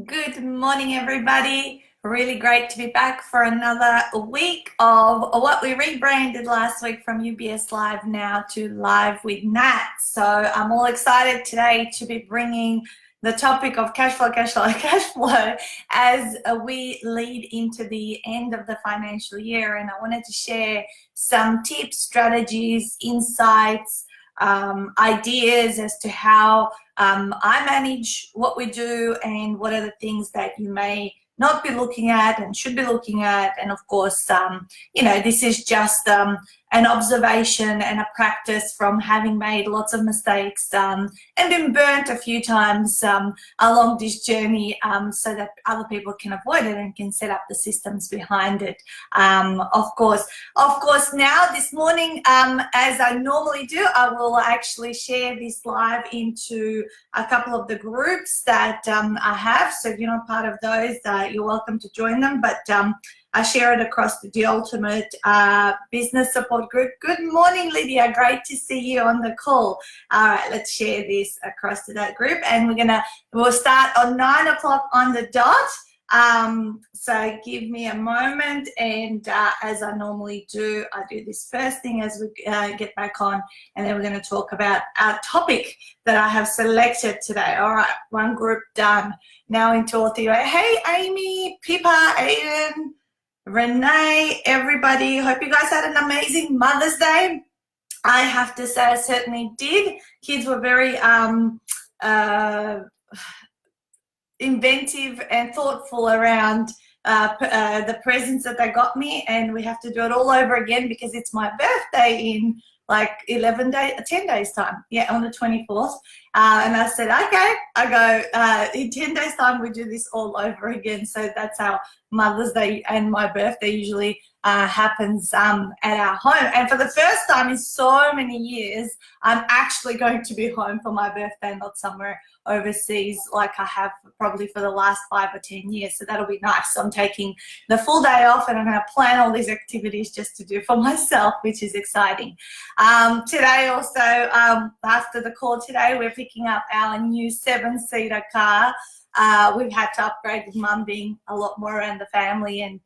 Good morning, everybody. Really great to be back for another week of what we rebranded last week from UBS Live now to Live with Nat. So I'm all excited today to be bringing the topic of cash flow as we lead into the end of the financial year. And I wanted to share some tips, strategies, insights, ideas as to how I manage what we do and what are the things that you may not be looking at and should be looking at. And of course, this is just an observation and a practice from having made lots of mistakes and been burnt a few times along this journey, so that other people can avoid it and can set up the systems behind it. Of course, now this morning, as I normally do, I will actually share this live into a couple of the groups that I have. So if you're not part of those, you're welcome to join them. But I share it across the Ultimate Business Support Group. Good morning, Lydia. Great to see you on the call. All right, let's share this across to that group, and we'll start on 9 o'clock on the dot. So give me a moment, and as I normally do, I do this first thing as we get back on, and then we're going to talk about our topic that I have selected today. All right, one group done. Now into all three. Hey, Amy, Pippa, Aiden, Renee, everybody. Hope you guys had an amazing Mother's Day. I have to say I certainly did. Kids were very inventive and thoughtful around the presents that they got me, and we have to do it all over again because it's my birthday in like 10 days time. Yeah, on the 24th. And I said, okay. I go, in 10 days time we do this all over again. So that's how Mother's Day and my birthday usually happens at our home. And for the first time in so many years, I'm actually going to be home for my birthday, not somewhere overseas like I have probably for the last 5 or 10 years. So that'll be nice. So I'm taking the full day off, and I'm going to plan all these activities just to do for myself, which is exciting. Today also, after the call today, we're picking up our new 7-seater car. We've had to upgrade with Mum being a lot more around the family and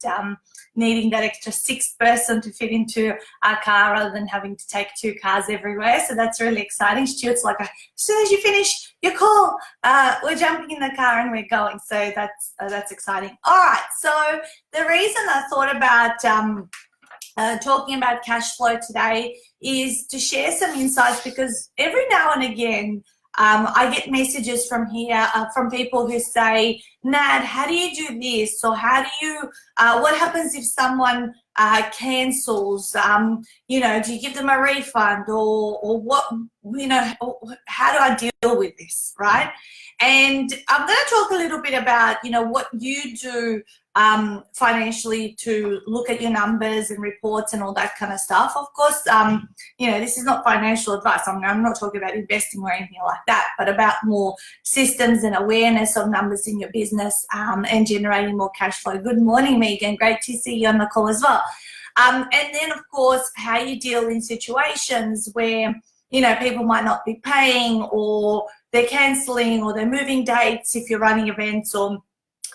needing that extra 6th person to fit into our car rather than having to take 2 cars everywhere. So that's really exciting. Stuart's like, as soon as you finish your call, we're jumping in the car and we're going. So that's exciting. All right. So the reason I thought about talking about cash flow today is to share some insights, because every now and again, I get messages from here from people who say, Nat, how do you do this? Or how do you, what happens if someone cancels? Do you give them a refund, or what, how do I deal with this, right? And I'm going to talk a little bit about, what you do financially to look at your numbers and reports and all that kind of stuff. Of course, this is not financial advice. I'm not talking about investing or anything like that, but about more systems and awareness of numbers in your business and generating more cash flow. Good morning, Megan. Great to see you on the call as well. And then, of course, how you deal in situations where, people might not be paying, or they're cancelling, or they're moving dates if you're running events or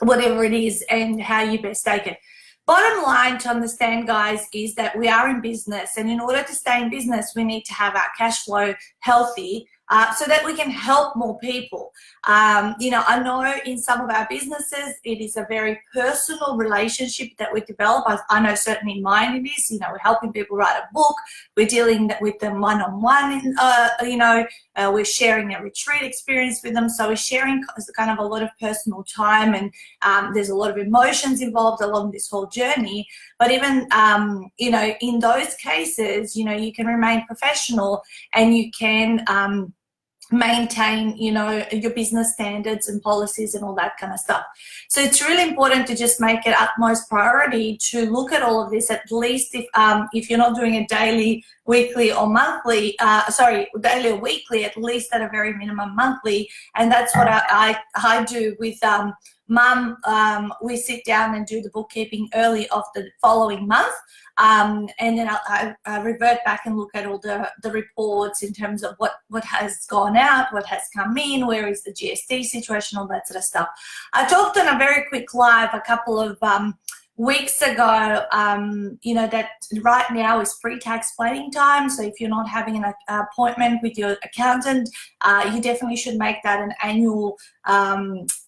whatever it is, and how you best take it. Bottom line to understand, guys, is that we are in business, and in order to stay in business, we need to have our cash flow healthy so that we can help more people. I know in some of our businesses, it is a very personal relationship that we develop. I know certainly in mine it is. We're helping people write a book. We're dealing with them one-on-one, we're sharing a retreat experience with them. So we're sharing kind of a lot of personal time, and there's a lot of emotions involved along this whole journey. But even, in those cases, you can remain professional, and you can maintain, your business standards and policies and all that kind of stuff. So it's really important to just make it utmost priority to look at all of this, at least if you're not doing it daily, weekly or monthly, daily or weekly, at least at a very minimum monthly. And that's what I do with Mum. We sit down and do the bookkeeping early of the following month. And then I revert back and look at all the reports in terms of what has gone out, what has come in, where is the GST situation, all that sort of stuff. I talked on a very quick live a couple of weeks ago, that right now is pre-tax planning time. So if you're not having an appointment with your accountant, you definitely should make that an annual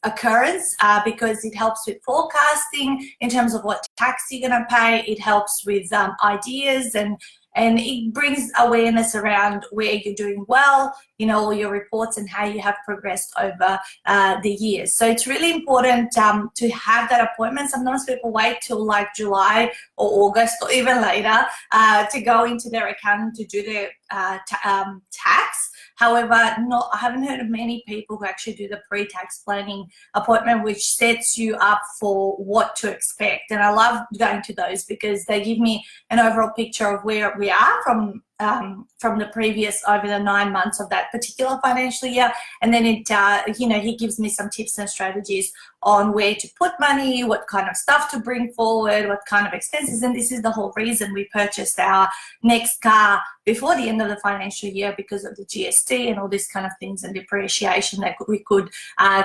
occurrence, because it helps with forecasting in terms of what tax you're going to pay. It helps with ideas, and it brings awareness around where you're doing well, all your reports and how you have progressed over the years. So it's really important to have that appointment. Sometimes people wait till like July or August or even later to go into their accountant to do their tax. However, I haven't heard of many people who actually do the pre-tax planning appointment, which sets you up for what to expect. And I love going to those because they give me an overall picture of where we are from the previous, over the 9 months of that particular financial year. And then he gives me some tips and strategies on where to put money, what kind of stuff to bring forward, what kind of expenses. And this is the whole reason we purchased our next car before the end of the financial year, because of the GST and all these kind of things and depreciation that we could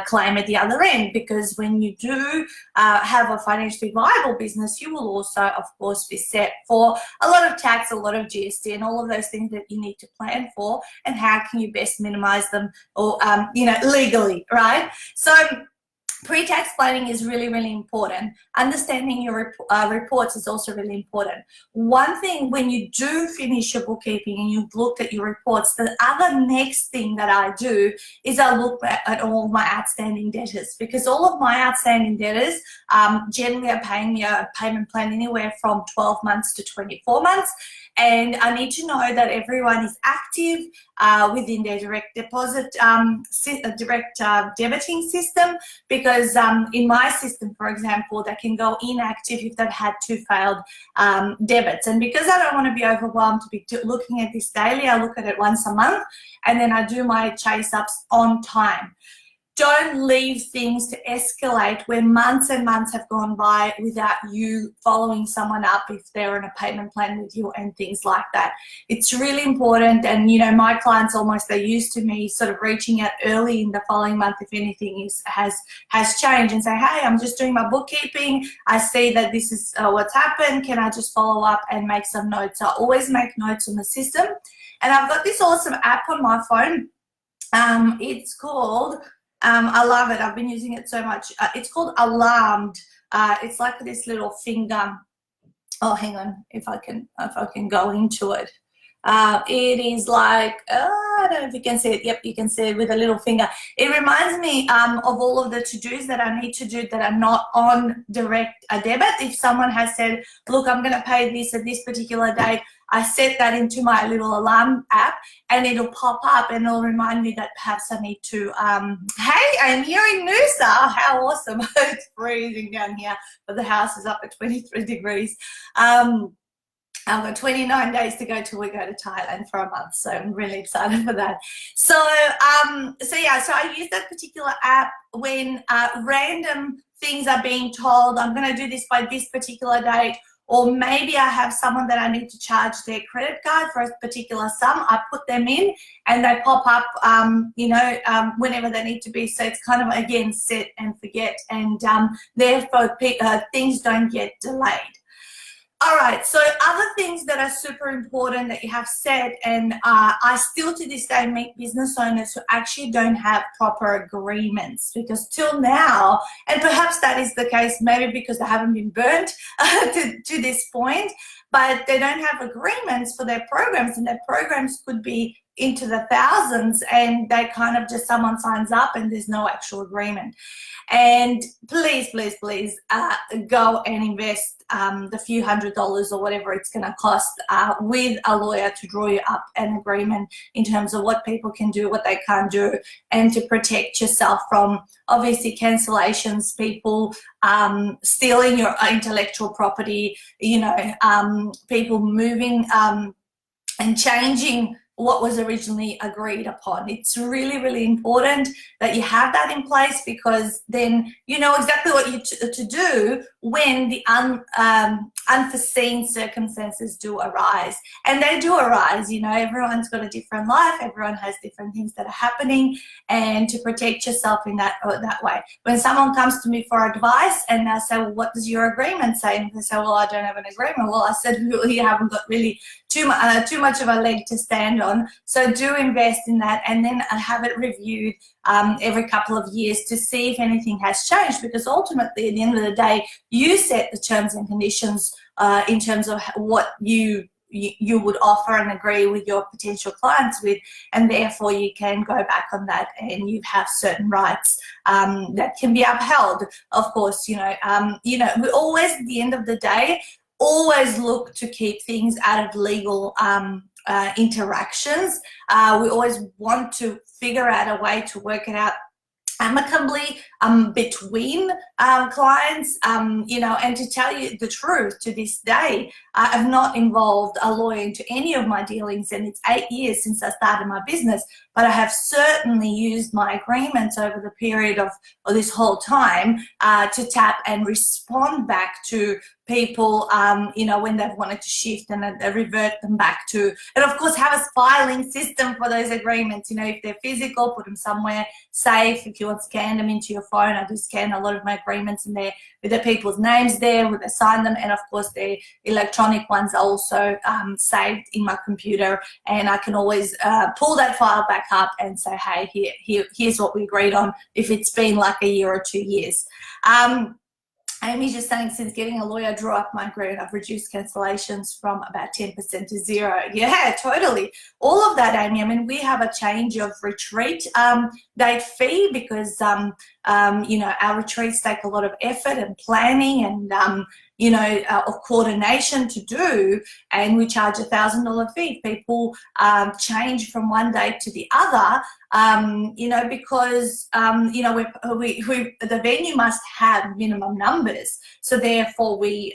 claim at the other end. Because when you do have a financially viable business, you will also, of course, be set for a lot of tax, a lot of GST, and all of those things that you need to plan for, and how can you best minimize them, or legally, right? So pre-tax planning is really, really important. Understanding your reports is also really important. One thing, when you do finish your bookkeeping and you've looked at your reports, the other next thing that I do is I look at all my outstanding debtors, because all of my outstanding debtors generally are paying me a payment plan anywhere from 12 months to 24 months. And I need to know that everyone is active within their direct deposit, direct debiting system, because in my system, for example, they can go inactive if they've had 2 failed debits. And because I don't want to be overwhelmed to be looking at this daily, I look at it once a month, and then I do my chase-ups on time. Don't leave things to escalate where months and months have gone by without you following someone up if they're on a payment plan with you and things like that. It's really important. And, my clients they're used to me sort of reaching out early in the following month if anything has changed, and say, hey, I'm just doing my bookkeeping. I see that this is what's happened. Can I just follow up and make some notes? I always make notes on the system. And I've got this awesome app on my phone. It's called... I love it. I've been using it so much. It's called Alarmed. It's like this little finger. Oh, hang on. If I can go into it. It is like, I don't know if you can see it. Yep, you can see it with a little finger. It reminds me of all of the to-dos that I need to do that are not on direct debit. If someone has said, look, I'm going to pay this at this particular date, I set that into my little alarm app, and it'll pop up and it'll remind me that perhaps I need to, hey, I'm here in Noosa. How awesome. It's freezing down here, but the house is up at 23 degrees. I've got 29 days to go till we go to Thailand for a month, so I'm really excited for that. So I use that particular app when random things are being told, I'm going to do this by this particular date, or maybe I have someone that I need to charge their credit card for a particular sum. I put them in and they pop up, whenever they need to be. So it's kind of, again, set and forget, and therefore things don't get delayed. All right, so other things that are super important that you have said, and I still to this day meet business owners who actually don't have proper agreements, because till now, and perhaps that is the case maybe because they haven't been burnt to this point, but they don't have agreements for their programs, and their programs could be into the thousands, and they kind of just, someone signs up and there's no actual agreement. And please, please, please go and invest the few $100s or whatever it's going to cost with a lawyer to draw you up an agreement in terms of what people can do, what they can't do, and to protect yourself from obviously cancellations, people stealing your intellectual property, people moving and changing what was originally agreed upon. It's really, really important that you have that in place, because then you know exactly what you to do when the unforeseen circumstances do arise. And they do arise, you know, everyone's got a different life, everyone has different things that are happening, and to protect yourself in that way. When someone comes to me for advice and I say, well, what does your agreement say? And they say, well, I don't have an agreement. Well, I said, well, you haven't got really too much of a leg to stand on. So do invest in that, and then have it reviewed every couple of years to see if anything has changed, because ultimately at the end of the day, you set the terms and conditions in terms of what you would offer and agree with your potential clients with, and therefore you can go back on that and you have certain rights that can be upheld. Of course, we always, at the end of the day, always look to keep things out of legal interactions. We always want to figure out a way to work it out amicably between clients, and to tell you the truth, to this day, I've not involved a lawyer into any of my dealings, and it's 8 years since I started my business, but I have certainly used my agreements over the period of this whole time to tap and respond back to people, when they've wanted to shift, and then revert them back to, and of course have a filing system for those agreements. If they're physical, put them somewhere safe. If you want to scan them into your phone, I do scan a lot of my agreements in there with the people's names there, where they sign them, and of course the electronic ones are also saved in my computer, and I can always pull that file back up and say, hey, here's what we agreed on, if it's been like a year or 2 years. Amy's just saying, since getting a lawyer drew up my agreement, I've reduced cancellations from about 10% to 0. Yeah, totally. All of that, Amy. I mean, we have a change of retreat date fee, because, our retreats take a lot of effort and planning and, of coordination to do, and we charge $1,000 fee. People change from one date to the other, because, the venue must have minimum numbers. So therefore we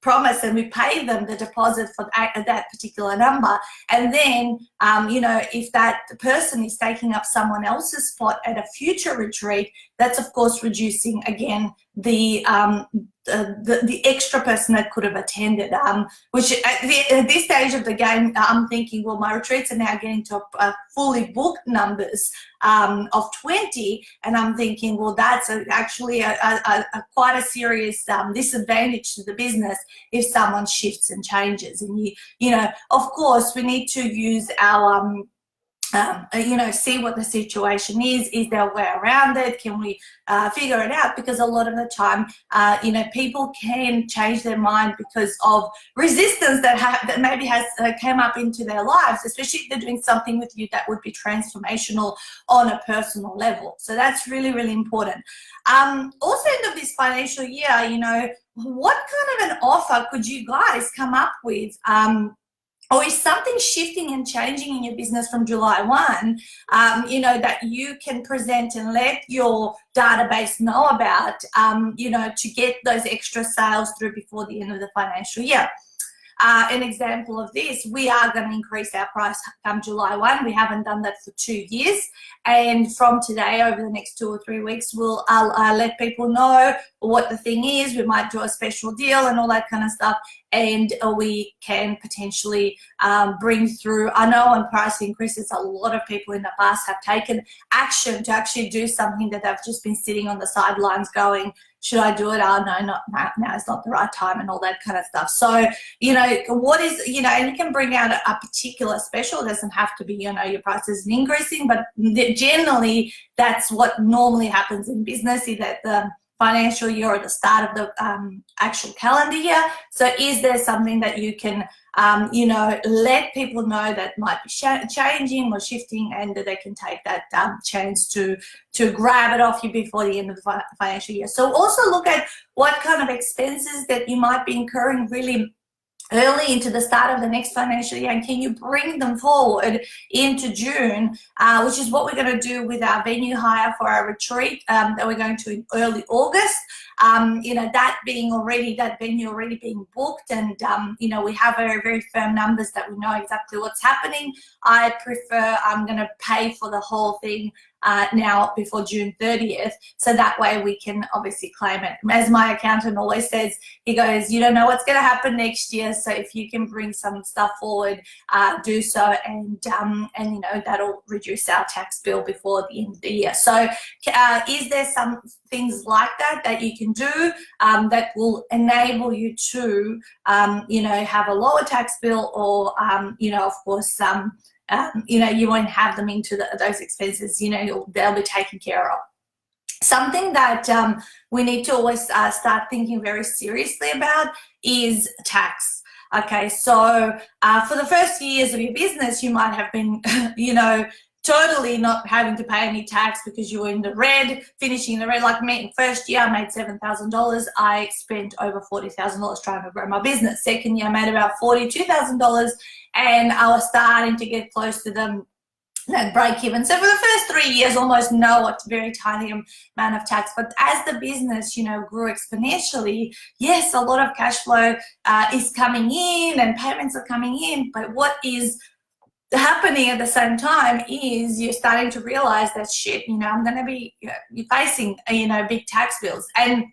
promise and we pay them the deposit for that particular number. And then, if that person is taking up someone else's spot at a future retreat, that's of course reducing again the extra person that could have attended, which at this stage of the game, I'm thinking, well, my retreats are now getting to fully booked numbers of 20, and I'm thinking, well, that's actually quite a serious disadvantage to the business if someone shifts and changes. And of course, we need to use our see what the situation is. Is there a way around it? Can we figure it out? Because a lot of the time, people can change their mind because of resistance that maybe has came up into their lives, especially if they're doing something with you that would be transformational on a personal level. So that's really, really important. Also, end of this financial year, what kind of an offer could you guys come up with? Or is something shifting and changing in your business from July 1, that you can present and let your database know about, to get those extra sales through before the end of the financial year? An example of this, we are going to increase our price come July 1. We haven't done that for 2 years. And from today, over the next 2 or 3 weeks, I'll let people know what the thing is. We might do a special deal and all that kind of stuff. And we can potentially bring through, I know on price increases, a lot of people in the past have taken action to actually do something that they've just been sitting on the sidelines going, should I do it? Oh, no, now it's not the right time, and all that kind of stuff. So, what is, and you can bring out a particular special. It doesn't have to be, your price isn't increasing, but generally that's what normally happens in business, is that the financial year or the start of the actual calendar year. So is there something that you can, let people know that might be changing or shifting, and that they can take that chance to grab it off you before the end of the financial year? So also look at what kind of expenses that you might be incurring really early into the start of the next financial year, and can you bring them forward into June, which is what we're going to do with our venue hire for our retreat that we're going to in early August. You know, that venue already being booked, and you know, we have very, very firm numbers that we know exactly what's happening. I'm going to pay for the whole thing now before June 30th, so that way we can obviously claim it. As my accountant always says, he goes, you don't know what's going to happen next year, so if you can bring some stuff forward, do so, and you know, that'll reduce our tax bill before the end of the year. So is there some things like that you can do that will enable you to you know, have a lower tax bill, or you know, of course, you know, you won't have them into those expenses, you know, they'll be taken care of. Something that we need to always start thinking very seriously about is tax. Okay, so for the first few years of your business, you might have been, you know, totally not having to pay any tax because you were in the red, finishing in the red. Like me, first year I made $7,000. I spent over $40,000 trying to grow my business. Second year I made about $42,000, and I was starting to get close to them, that break even. So for the first 3 years, almost no, very tiny amount of tax. But as the business, you know, grew exponentially, yes, a lot of cash flow is coming in and payments are coming in. But what is happening at the same time is you're starting to realize that shit, you know, I'm going to be facing, you know, big tax bills. And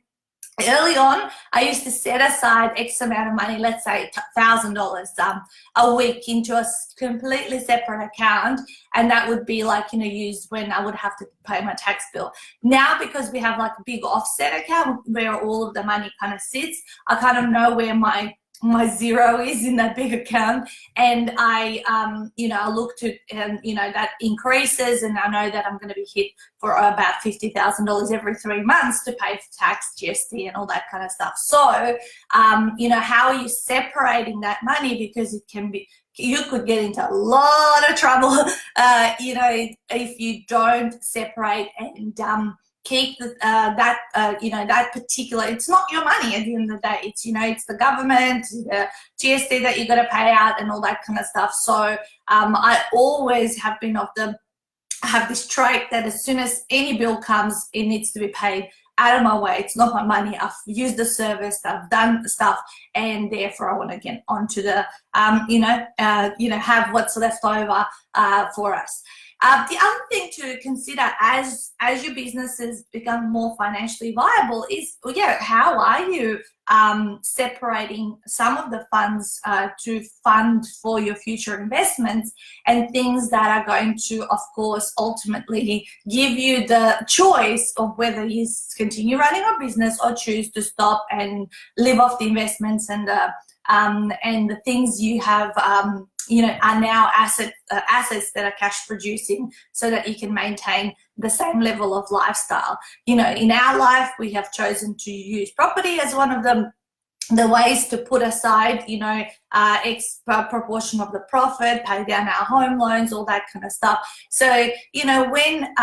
early on, I used to set aside X amount of money, let's say $1,000 a week, into a completely separate account, and that would be like, you know, used when I would have to pay my tax bill. Now, because we have like a big offset account where all of the money kind of sits, I kind of know where my zero is in that big account, and I you know, I look to, and you know, that increases, and I know that I'm going to be hit for about $50,000 every 3 months to pay for tax, GST, and all that kind of stuff. So you know, how are you separating that money? Because it can be, you could get into a lot of trouble you know, if you don't separate and keep that you know, that particular, it's not your money at the end of the day, it's, you know, it's the government, the GST that you got to pay out and all that kind of stuff. So I always have been have this trait that as soon as any bill comes, it needs to be paid out of my way. It's not my money. I've used the service, I've done stuff, and therefore I want to get onto the you know, have what's left over for us. The other thing to consider as your businesses become more financially viable is, well, yeah, how are you separating some of the funds to fund for your future investments and things that are going to, of course, ultimately give you the choice of whether you continue running a business or choose to stop and live off the investments and the things you have you know, are now assets that are cash producing, so that you can maintain the same level of lifestyle. You know, in our life, we have chosen to use property as one of the ways to put aside, you know, X proportion of the profit, pay down our home loans, all that kind of stuff. So, you know, when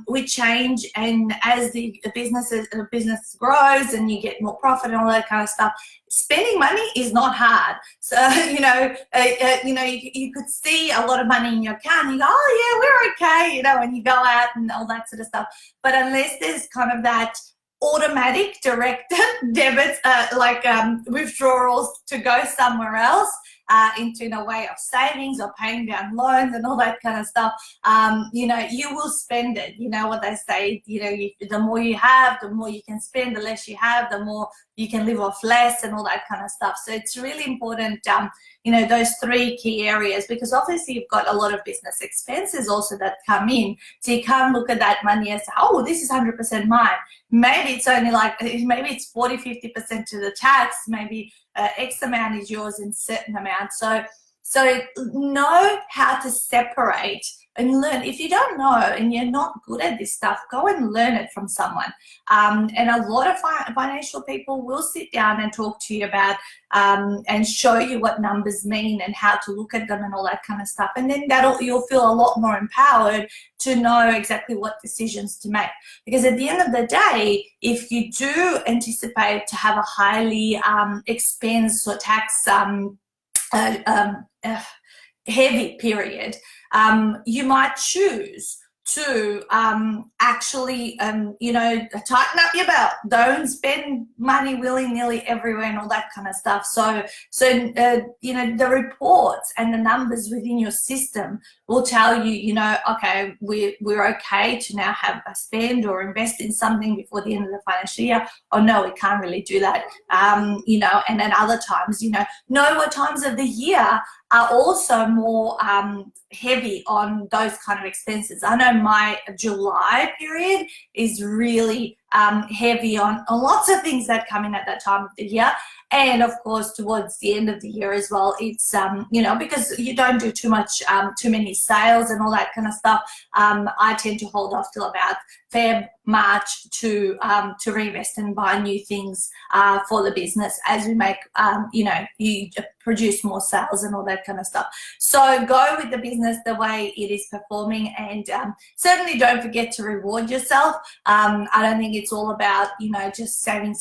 we change, and as the business grows and you get more profit and all that kind of stuff, spending money is not hard. So, you know, you could see a lot of money in your account and you go, oh yeah, we're okay, you know, when you go out and all that sort of stuff. But unless there's kind of that automatic direct debits, like withdrawals to go somewhere else, into a way of savings or paying down loans and all that kind of stuff, you know, you will spend it. You know what they say, you know, the more you have, the more you can spend, the less you have, the more you can live off less and all that kind of stuff. So it's really important, you know, those three key areas, because obviously you've got a lot of business expenses also that come in. So you can't look at that money as, oh, this is 100% mine. Maybe it's only like, maybe it's 40, 50% to the tax, maybe X amount is yours in certain amount. So know how to separate and learn. If you don't know and you're not good at this stuff, go and learn it from someone. And a lot of financial people will sit down and talk to you about and show you what numbers mean and how to look at them and all that kind of stuff. And then you'll feel a lot more empowered to know exactly what decisions to make. Because at the end of the day, if you do anticipate to have a highly expense or tax heavy period, you might choose to actually, you know, tighten up your belt. Don't spend money willy-nilly everywhere and all that kind of stuff. So you know, the reports and the numbers within your system will tell you, you know, okay, we're okay to now have a spend or invest in something before the end of the financial year, or no, we can't really do that. You know, and then other times, you know what times of the year are also more heavy on those kind of expenses. I know my July period is really heavy on lots of things that come in at that time of the year. And of course, towards the end of the year as well, it's, you know, because you don't do too many sales and all that kind of stuff. I tend to hold off till about Feb, March to reinvest and buy new things for the business as we make, you know, you produce more sales and all that kind of stuff. So go with the business the way it is performing, and certainly don't forget to reward yourself. I don't think it's all about, you know, just saving.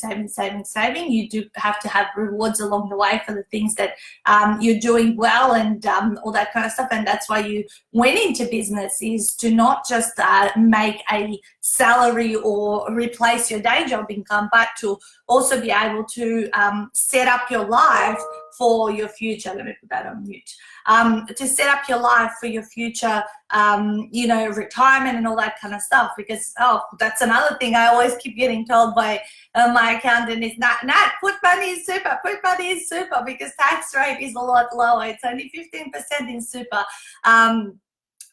You do have to have rewards along the way for the things that you're doing well and all that kind of stuff. And that's why you went into business, is to not just make a salary or replace your day job income, but to also be able to set up your life for your future. Let me put that on mute. To set up your life for your future, you know, retirement and all that kind of stuff. Because, oh, that's another thing I always keep getting told by my accountant is, Nat, put money in super, because tax rate is a lot lower. It's only 15% in super.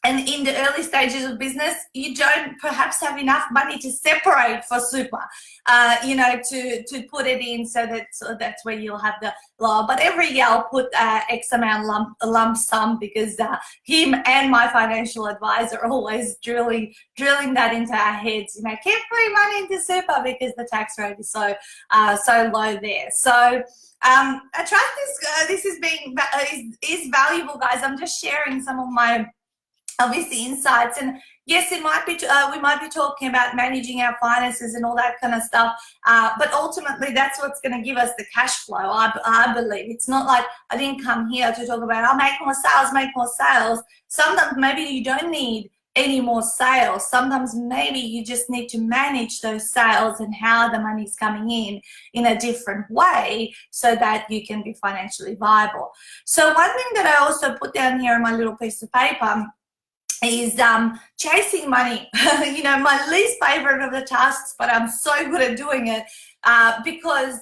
And in the early stages of business, you don't perhaps have enough money to separate for super, you know, to put it in, so that's where you'll have the lower. But every year I'll put X amount lump sum, because him and my financial advisor are always drilling that into our heads. You know, keep putting money into super because the tax rate is so low there. So I trust this is valuable, guys. I'm just sharing some of my obviously insights, and yes, it might be we might be talking about managing our finances and all that kind of stuff, but ultimately that's what's going to give us the cash flow. I believe it's not like I didn't come here to talk about, I'll make more sales. Sometimes maybe you don't need any more sales. Sometimes maybe you just need to manage those sales and how the money's coming in a different way, so that you can be financially viable. So one thing that I also put down here on my little piece of paper is chasing money. You know, my least favorite of the tasks, but I'm so good at doing it because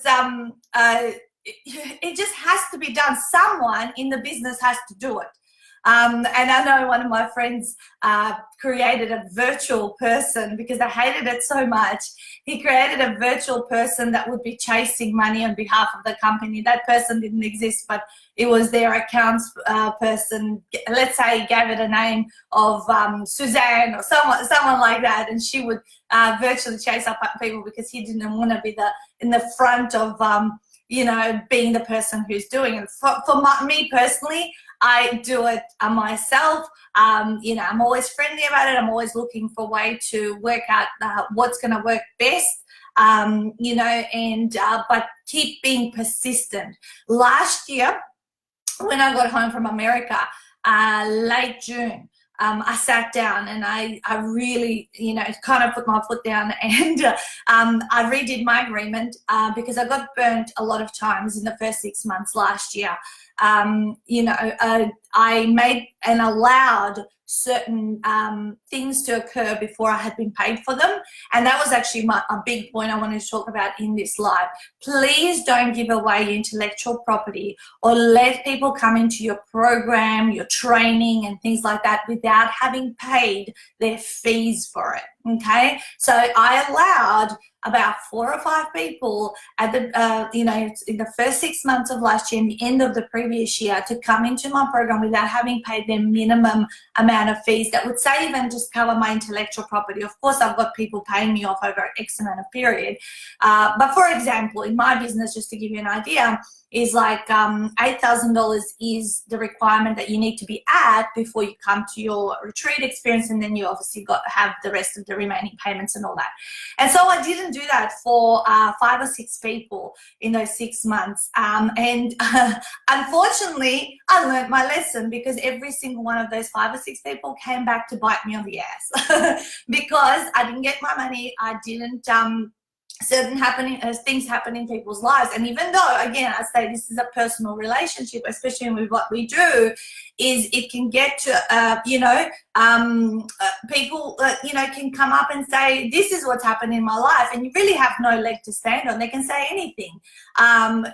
it just has to be done. Someone in the business has to do it. And I know one of my friends created a virtual person because they hated it so much. He created a virtual person that would be chasing money on behalf of the company. That person didn't exist, but it was their accounts person. Let's say he gave it a name of Suzanne or someone like that, and she would virtually chase up people because he didn't want to be in the front of you know, being the person who's doing it. For me personally, I do it myself. You know, I'm always friendly about it. I'm always looking for a way to work out what's going to work best. You know, and but keep being persistent. Last year, when I got home from America, late June, I sat down and I really, you know, kind of put my foot down, and I redid my agreement because I got burnt a lot of times in the first 6 months last year. You know, I made and allowed certain things to occur before I had been paid for them, and that was actually a big point I wanted to talk about in this live. Please don't give away your intellectual property or let people come into your program, your training and things like that without having paid their fees for it. Okay, so I allowed about 4 or 5 people at the you know, in the first 6 months of last year and the end of the previous year to come into my program without having paid their minimum amount of fees that would save and just cover my intellectual property. Of course, I've got people paying me off over X amount of period, but for example, in my business, just to give you an idea, is like $8,000 is the requirement that you need to be at before you come to your retreat experience, and then you obviously have the rest of the remaining payments and all that. And so I didn't do that for 5 or 6 people in those 6 months. Unfortunately, I learned my lesson, because every single one of those 5 or 6 people came back to bite me on the ass because I didn't get my money. I didn't certain things happen in people's lives. And even though, again, I say this is a personal relationship, especially with what we do, is it can get to, people, can come up and say, this is what's happened in my life. And you really have no leg to stand on. They can say anything, not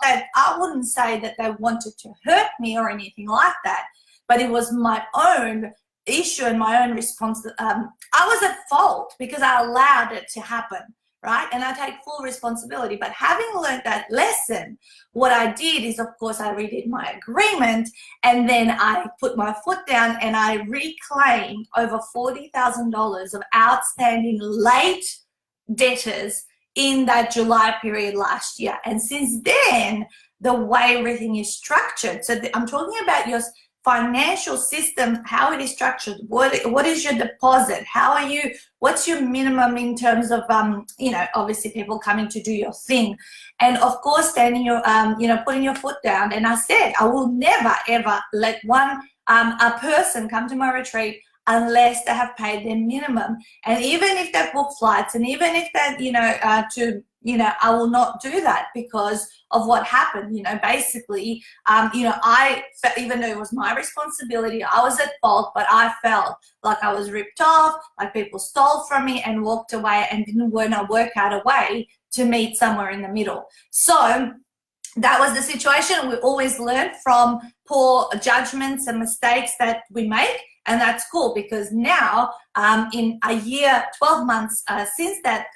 that I wouldn't say that they wanted to hurt me or anything like that, but it was my own issue and my own response. I was at fault because I allowed it to happen, right? And I take full responsibility. But having learned that lesson, what I did is, of course, I redid my agreement, and then I put my foot down and I reclaimed over $40,000 of outstanding late debtors in that July period last year. And since then, the way everything is structured, so I'm talking about your financial system, how it is structured, what is your deposit, what's your minimum in terms of obviously people coming to do your thing, and of course standing your putting your foot down. And I said I will never ever let a person come to my retreat unless they have paid their minimum. And even if they've booked flights, and even if that I will not do that because of what happened. Basically, even though it was my responsibility, I was at fault, but I felt like I was ripped off, like people stole from me and walked away and didn't want to work out a way to meet somewhere in the middle. So that was the situation. We always learn from poor judgments and mistakes that we make. And that's cool, because now in a year, 12 months since that,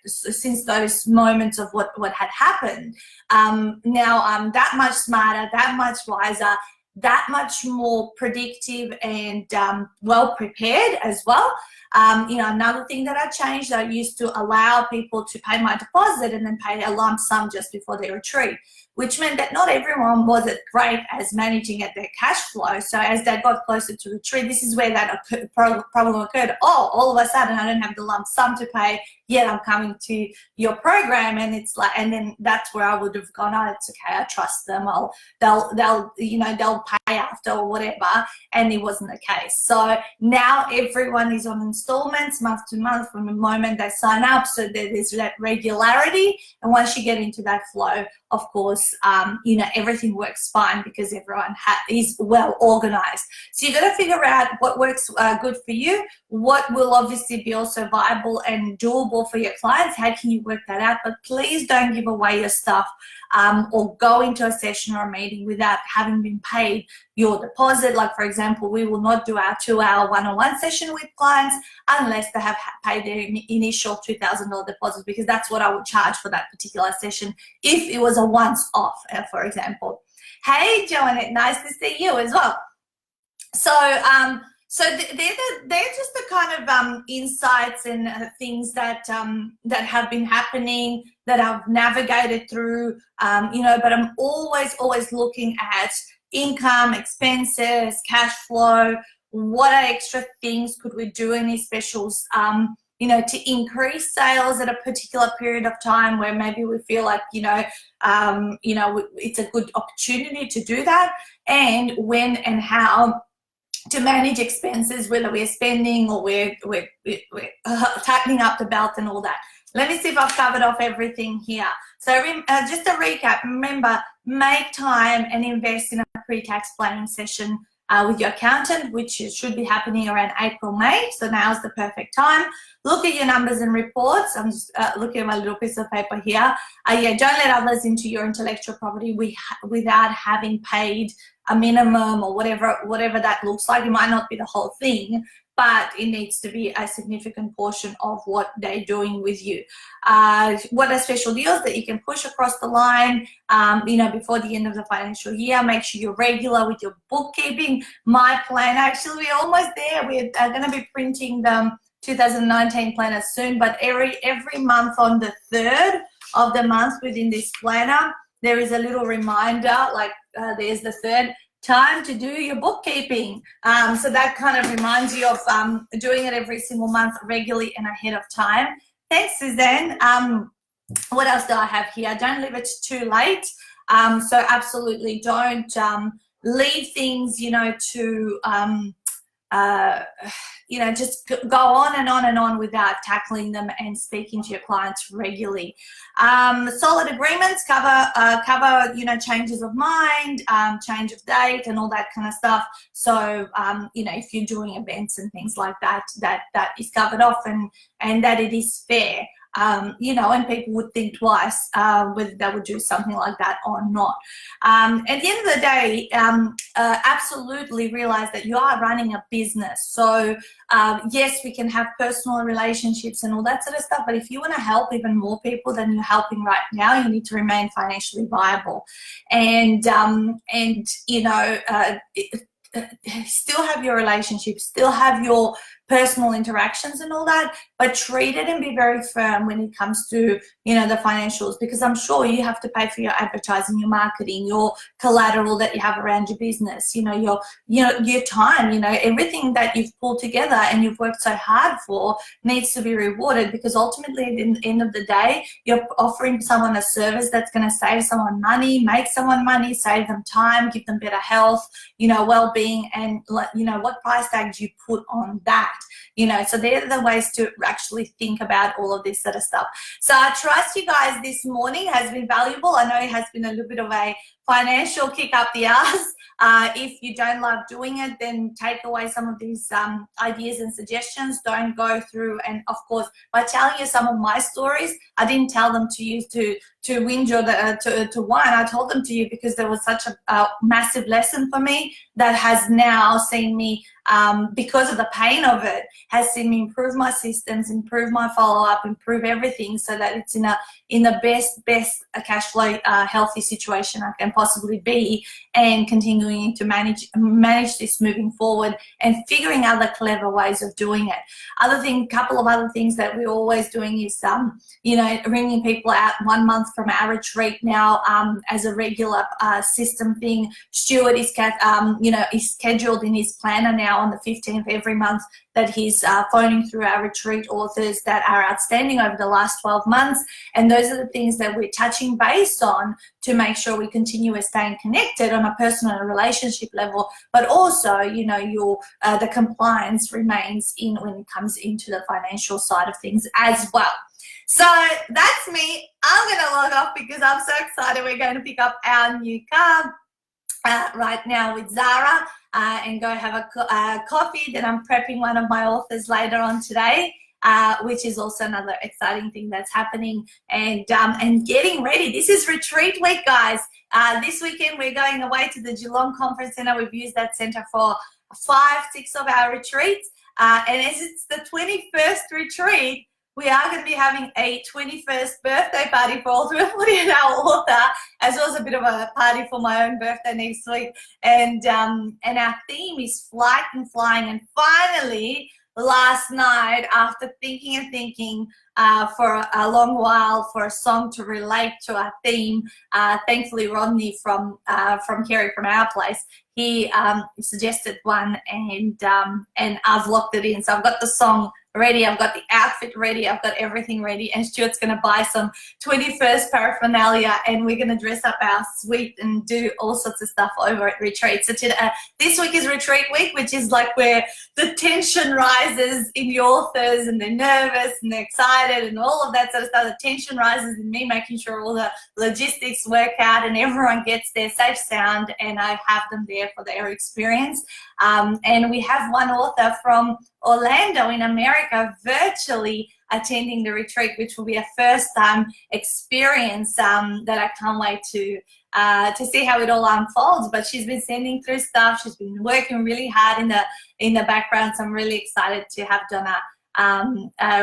since those moments of what had happened, now I'm that much smarter, that much wiser, that much more predictive and well prepared as well. Another thing that I changed, I used to allow people to pay my deposit and then pay a lump sum just before their retreat, which meant that not everyone was as great as managing at their cash flow. So as they got closer to retreat, this is where that problem occurred. Oh, all of a sudden I don't have the lump sum to pay, yet I'm coming to your program. And it's like, and then that's where I would have gone, oh, it's okay, I trust them, they'll pay after or whatever. And it wasn't the case. So now everyone is on installments month to month from the moment they sign up, so there's that regularity. And once you get into that flow, of course, everything works fine because everyone is well organized. So you got to figure out what works good for you, what will obviously be also viable and doable for your clients. How can you work that out? But please don't give away your stuff or go into a session or a meeting without having been paid your deposit. Like, for example, we will not do our 2-hour one-on-one session with clients unless they have paid their initial $2,000 deposit, because that's what I would charge for that particular session if it was a once-off, for example. Hey, Joanette, nice to see you as well. So, they're just the kind of insights and things that have been happening, that I've navigated through, but I'm always looking at income, expenses, cash flow. What are extra things could we do in these specials, to increase sales at a particular period of time where maybe we feel like, it's a good opportunity to do that, and when and how to manage expenses, whether we're spending or we're tightening up the belt and all that. Let me see if I've covered off everything here. So just a recap, remember, make time and invest in a pre-tax planning session with your accountant, which should be happening around April, May. So now's the perfect time. Look at your numbers and reports. I'm just looking at my little piece of paper here. Don't let others into your intellectual property without having paid a minimum or whatever that looks like. It might not be the whole thing, but it needs to be a significant portion of what they're doing with you. What are special deals that you can push across the line, before the end of the financial year? Make sure you're regular with your bookkeeping. My plan, actually, we're almost there. We're going to be printing the 2019 planner soon, but every month on the 3rd of the month within this planner, there is a little reminder, like there's the 3rd, time to do your bookkeeping. So that kind of reminds you of doing it every single month regularly and ahead of time. Thanks, Suzanne. What else do I have here? Don't leave it too late. So absolutely don't leave things, you know, to you know, just go on and on and on without tackling them and speaking to your clients regularly. Solid agreements cover you know, changes of mind, change of date, and all that kind of stuff. So you know, if you're doing events and things like that, that is covered off, and that it is fair. You know, and people would think twice whether they would do something like that or not. At the end of the day, absolutely realize that you are running a business. So yes, we can have personal relationships and all that sort of stuff, but if you want to help even more people than you're helping right now, you need to remain financially viable. And you know, still have your relationship, still have your personal interactions and all that, but treat it and be very firm when it comes to, you know, the financials, because I'm sure you have to pay for your advertising, your marketing, your collateral that you have around your business, you know, your time, you know, everything that you've pulled together and you've worked so hard for needs to be rewarded, because ultimately at the end of the day, you're offering someone a service that's going to save someone money, make someone money, save them time, give them better health, you know, well-being, and, you know, what price tag do you put on that? You know, so they're the ways to actually think about all of this sort of stuff. So I trust you guys this morning has been valuable. I know it has been a little bit of a financial kick up the ass. If you don't love doing it, then take away some of these ideas and suggestions. Don't go through, and of course, by telling you some of my stories, I didn't tell them to use to whinge or to whine. I told them to you because there was such a massive lesson for me that has now seen me, because of the pain of it, has seen me improve my systems, improve my follow-up, improve everything, so that it's in the best cash flow healthy situation I can possibly be, and continuing to manage this moving forward and figuring out the clever ways of doing it. Couple of other things that we're always doing is you know, ringing people out 1 month from our retreat now as a regular system thing. Stuart is you know, is scheduled in his planner now on the 15th every month that he's phoning through our retreat authors that are outstanding over the last 12 months. And those are the things that we're touching base on to make sure we continue staying connected on a personal and relationship level, but also, you know, your the compliance remains in when it comes into the financial side of things as well. So that's me. I'm going to log off because I'm so excited. We're going to pick up our new car right now with Zara and go have a coffee. Then I'm prepping one of my authors later on today, which is also another exciting thing that's happening, and getting ready. This is retreat week, guys. This weekend we're going away to the Geelong Conference Centre. We've used that centre for 5-6 of our retreats, and as it's the 21st retreat, we are going to be having a 21st birthday party for Ultimate 48-Hour Author, as well as a bit of a party for my own birthday next week. And our theme is flight and flying. And finally, last night, after thinking and thinking for a long while for a song to relate to our theme, thankfully Rodney from Kerry from our place, he suggested one, and I've locked it in. So I've got the song ready, I've got the outfit ready, I've got everything ready, and Stuart's going to buy some 21st paraphernalia, and we're going to dress up our suite and do all sorts of stuff over at retreat. So this week is retreat week, which is like where the tension rises in the authors, and they're nervous and they're excited and all of that sort of stuff. The tension rises in me making sure all the logistics work out and everyone gets there safe, sound, and I have them there for their experience. And we have one author from Orlando in America virtually attending the retreat, which will be a first-time experience that I can't wait to see how it all unfolds. But she's been sending through stuff. She's been working really hard in the background. So I'm really excited to have Donna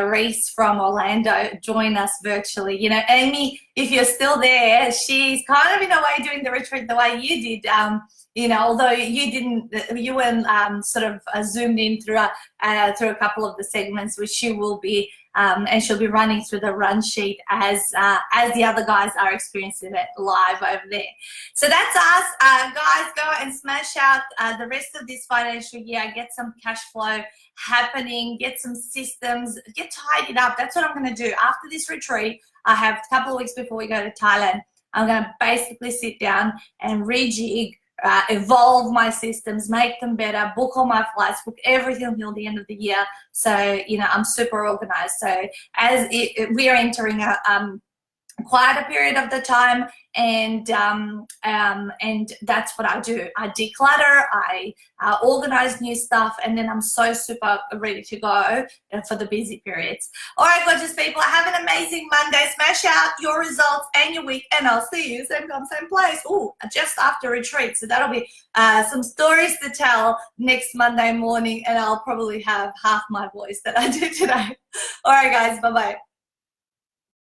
Reese from Orlando join us virtually. You know, Amy, if you're still there, she's kind of in a way doing the retreat the way you did. You know, although you weren't sort of zoomed in through a couple of the segments, which she will be and she'll be running through the run sheet as the other guys are experiencing it live over there. So that's us. Guys, go and smash out the rest of this financial year. Get some cash flow happening, get some systems, get tidied up. That's what I'm going to do. After this retreat, I have a couple of weeks before we go to Thailand. I'm going to basically sit down and rejig, evolve my systems, make them better, book all my flights, book everything until the end of the year. So, you know, I'm super organized. So as we are entering a quieter period of the time, and that's what I do. I declutter, I organize new stuff, and then I'm so super ready to go for the busy periods. All right, gorgeous people, have an amazing Monday. Smash out your results and your week, and I'll see you same time, same place. Oh, just after retreat, so that'll be some stories to tell next Monday morning, and I'll probably have half my voice that I do today. All right, guys, bye-bye.